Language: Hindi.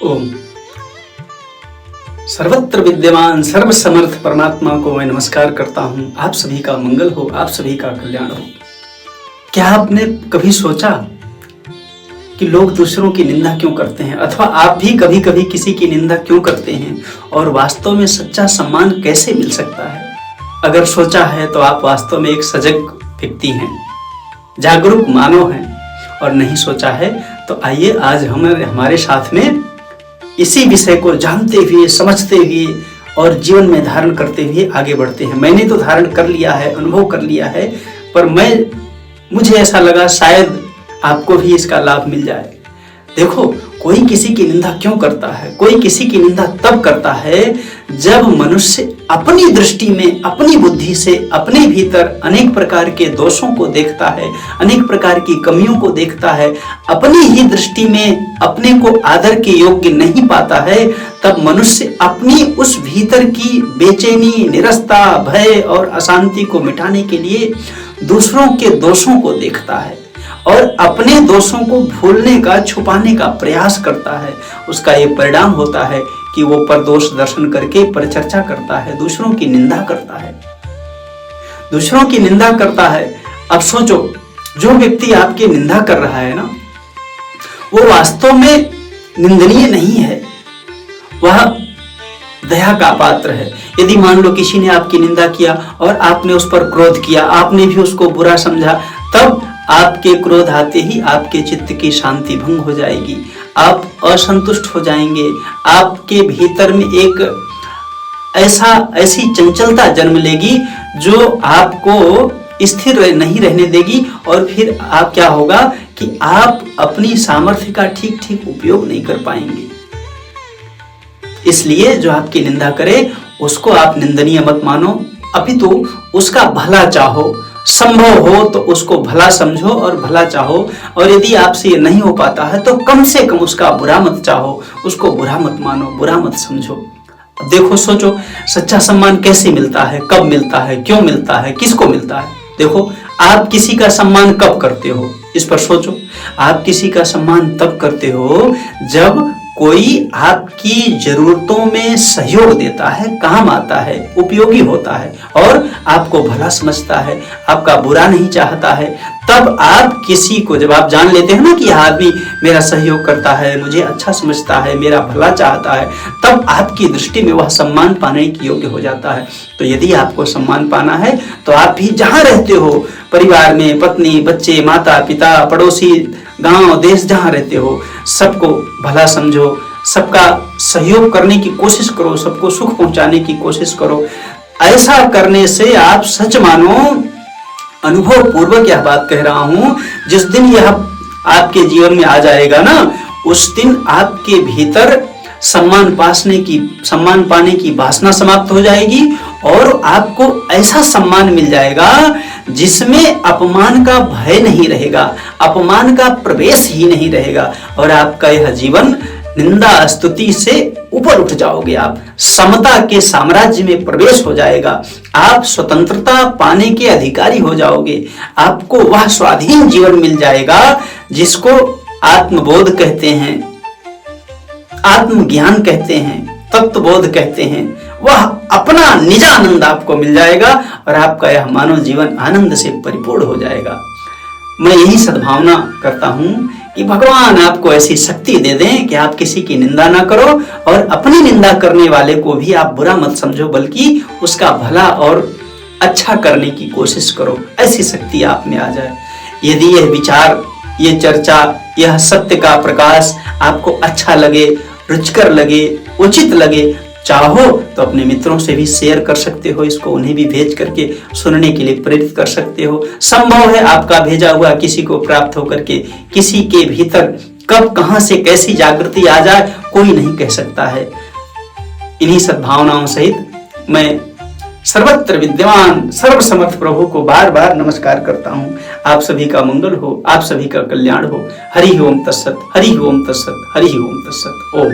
ओम। सर्वत्र विद्यमान सर्व समर्थ परमात्मा को मैं नमस्कार करता हूँ। आप सभी का मंगल हो, आप सभी का कल्याण हो। क्या आपने कभी सोचा कि लोग दूसरों की निंदा क्यों करते हैं, अथवा आप भी कभी कभी किसी की निंदा क्यों करते हैं, और वास्तव में सच्चा सम्मान कैसे मिल सकता है? अगर सोचा है तो आप वास्तव में एक सजग व्यक्ति हैं, जागरूक मानव हैं, और नहीं सोचा है तो आइए आज हमारे साथ में इसी विषय को जानते हुए, समझते हुए और जीवन में धारण करते हुए आगे बढ़ते हैं। मैंने तो धारण कर लिया है, अनुभव कर लिया है, पर मुझे ऐसा लगा शायद आपको भी इसका लाभ मिल जाए। देखो, कोई किसी की निंदा क्यों करता है? कोई किसी की निंदा तब करता है जब मनुष्य अपनी दृष्टि में, अपनी बुद्धि से अपने भीतर अनेक प्रकार के दोषों को देखता है, अनेक प्रकार की कमियों को देखता है, अपनी ही दृष्टि में अपने को आदर के योग्य नहीं पाता है। तब मनुष्य अपनी उस भीतर की बेचैनी, निरस्ता, भय और अशांति को मिटाने के लिए दूसरों के दोषों को देखता है और अपने दोषों को भूलने का, छुपाने का प्रयास करता है। उसका ये परिणाम होता है कि वो परदोष दर्शन करके परिचर्चा करता है, दूसरों की निंदा करता है, दूसरों की निंदा करता है। अब सोचो, जो व्यक्ति आपकी निंदा कर रहा है ना, वो वास्तव में निंदनीय नहीं है, वह दया का पात्र है। यदि मान लो किसी ने आपकी निंदा किया और आपने उस पर क्रोध किया, आपने भी उसको बुरा समझा, तब आपके क्रोध आते ही आपके चित्त की शांति भंग हो जाएगी, आप असंतुष्ट हो जाएंगे, आपके भीतर में एक ऐसी चंचलता जन्म लेगी जो आपको स्थिर नहीं रहने देगी। और फिर आप क्या होगा कि आप अपनी सामर्थ्य का ठीक ठीक उपयोग नहीं कर पाएंगे। इसलिए जो आपकी निंदा करे उसको आप निंदनीय मत मानो, अपितु उसका भला चाहो, संभव हो तो उसको भला समझो और भला चाहो। और यदि आपसे ये नहीं हो पाता है तो कम से कम उसका बुरा मत चाहो, उसको बुरा मत मानो, बुरा मत समझो। अब देखो, सोचो, सच्चा सम्मान कैसे मिलता है, कब मिलता है, क्यों मिलता है, किसको मिलता है? देखो, आप किसी का सम्मान कब करते हो, इस पर सोचो। आप किसी का सम्मान तब करते हो जब कोई आपकी जरूरतों में सहयोग देता है, काम आता है, उपयोगी होता है और आपको भला समझता है, आपका बुरा नहीं चाहता है। तब आप किसी को, जब आप जान लेते हैं ना कि यह आदमी मेरा सहयोग करता है, मुझे अच्छा समझता है, मेरा भला चाहता है, तब आपकी दृष्टि में वह सम्मान पाने के योग्य हो जाता है। तो यदि आपको सम्मान पाना है तो आप भी जहां रहते हो, परिवार में पत्नी, बच्चे, माता पिता, पड़ोसी, गांव, देश, जहां रहते हो, सबको भला समझो, सबका सहयोग करने की कोशिश करो, सबको सुख पहुंचाने की कोशिश करो। ऐसा करने से आप सच मानो, अनुभव पूर्वक यह बात कह रहा हूं, जिस दिन यह आपके जीवन में आ जाएगा ना, उस दिन आपके भीतर सम्मान पाने की वासना समाप्त हो जाएगी और आपको ऐसा सम्मान मिल जाएगा जिसमें अपमान का भय नहीं रहेगा, अपमान का प्रवेश ही नहीं रहेगा, और आपका यह जीवन निंदा स्तुति से ऊपर उठ जाओगे। आप समता के साम्राज्य में प्रवेश हो जाएगा, आप स्वतंत्रता पाने के अधिकारी हो जाओगे, आपको वह स्वाधीन जीवन मिल जाएगा जिसको आत्मबोध कहते हैं, आत्मज्ञान कहते हैं, तत्वबोध कहते हैं। वह अपना निजानंद आपको मिल जाएगा और आपका यह मानव जीवन आनंद से परिपूर्ण हो जाएगा। मैं यही सद्भावना करता हूं कि भगवान आपको ऐसी शक्ति दे दें कि आप किसी की निंदा ना करो और अपनी निंदा करने वाले को भी आप बुरा मत समझो, बल्कि उसका भला और अच्छा करने की कोशिश करो। ऐसी शक्ति आप में आ जाए। यदि यह विचार, ये चर्चा, यह सत्य का प्रकाश आपको अच्छा लगे, रुचिकर लगे, उचित लगे, चाहो तो अपने मित्रों से भी शेयर कर सकते हो, इसको उन्हें भी भेज करके सुनने के लिए प्रेरित कर सकते हो। संभव है आपका भेजा हुआ किसी को प्राप्त होकर के किसी के भीतर कब, कहां से कैसी जागृति आ जाए, कोई नहीं कह सकता है। इन्हीं सद्भावनाओं सहित मैं सर्वत्र विद्यमान सर्वसमर्थ प्रभु को बार बार नमस्कार करता हूं। आप सभी का मंगल हो, आप सभी का कल्याण हो। हरि ओम तत्सत, हरि ओम तत्सत, हरि ओम तत्सत। ओम।